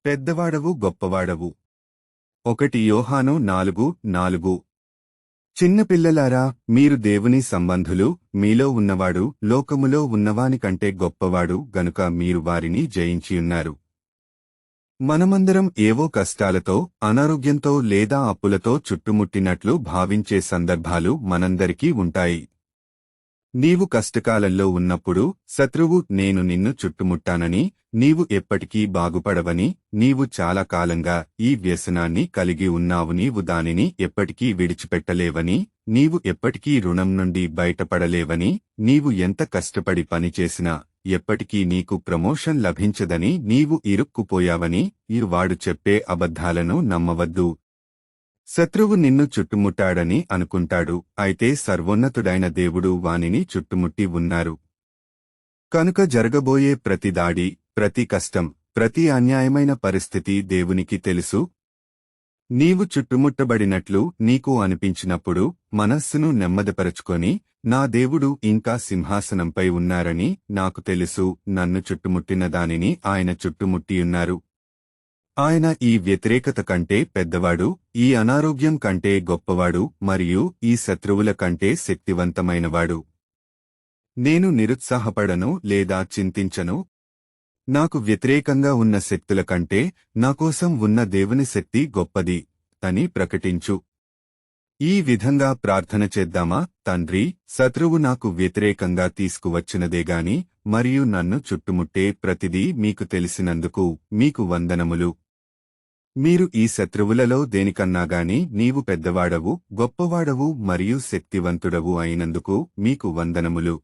పెద్దవాడవు గొప్పవాడవు. 1 యోహాను 4:4. చిన్నపిల్లలారా, మీరు దేవుని సంబంధులు, మీలో ఉన్నవాడు లోకములో ఉన్నవానికంటే గొప్పవాడు గనుక మీరు వారిని జయించియున్నారు. మనమందరం ఏవో కష్టాలతో, అనారోగ్యంతో లేదా అప్పులతో చుట్టుముట్టినట్లు భావించే సందర్భాలు మనందరికీ ఉంటాయి. నీవు కష్టకాలంలో ఉన్నప్పుడు శత్రువు నేను నిన్ను చుట్టుముట్టానని, నీవు ఎప్పటికీ బాగుపడవని, నీవు చాలా కాలంగా ఈ వ్యసనాన్ని కలిగి ఉన్నావు, నీవు దానిని ఎప్పటికీ విడిచిపెట్టలేవని, నీవు ఎప్పటికీ రుణం నుండి బయటపడలేవని, నీవు ఎంత కష్టపడి పనిచేసినా ఎప్పటికీ నీకు ప్రమోషన్ లభించదని నీవు ఇరుక్కుపోయావని వాడు చెప్పే అబద్ధాలను నమ్మవద్దు. శత్రువు నిన్ను చుట్టుముట్టాడని అనుకుంటాడు, అయితే సర్వోన్నతుడైన దేవుడు వానిని చుట్టుముట్టి ఉన్నారు. కనుక జరగబోయే ప్రతి దాడి, ప్రతి కష్టం, ప్రతి అన్యాయమైన పరిస్థితి దేవునికి తెలుసు. నీవు చుట్టుముట్టబడినట్లు నీకు అనిపించినప్పుడు మనస్సును నెమ్మదిపరచుకొని, నా దేవుడు ఇంకా సింహాసనంపై ఉన్నారని నాకు తెలుసు, నన్ను చుట్టుముట్టిన దానిని ఆయన చుట్టుముట్టియున్నారు. ఆయన ఈ వ్యతిరేకత కంటే పెద్దవాడు, ఈ అనారోగ్యం కంటే గొప్పవాడు మరియు ఈ శత్రువుల కంటే శక్తివంతమైనవాడు. నేను నిరుత్సాహపడను లేదా చింతించను. నాకు వ్యతిరేకంగా ఉన్న శక్తుల కంటే నాకోసం ఉన్న దేవుని శక్తి గొప్పది అని ప్రకటించు. ఈ విధంగా ప్రార్థన చేద్దామా? తండ్రి, శత్రువు నాకు వ్యతిరేకంగా తీసుకువచ్చినదేగాని మరియు నన్ను చుట్టుముట్టే ప్రతిదీ మీకు తెలిసినందుకు మీకు వందనములు. మీరు ఈ శత్రువులలో దేనికన్నాగాని నీవు పెద్దవాడవు, గొప్పవాడవు మరియు శక్తివంతుడవు అయినందుకు మీకు వందనములు.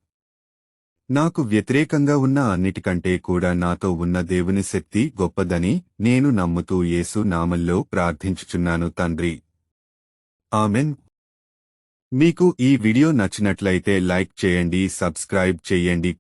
నాకు వ్యతిరేకంగా ఉన్న అన్నిటికంటే కూడా నాతో ఉన్న దేవుని శక్తి గొప్పదని నేను నమ్ముతూ యేసు నామంలో ప్రార్థించుచున్నాను తండ్రి. ఆమెన్. మీకు ఈ వీడియో నచ్చినట్లయితే లైక్ చేయండి, సబ్స్క్రైబ్ చేయండి.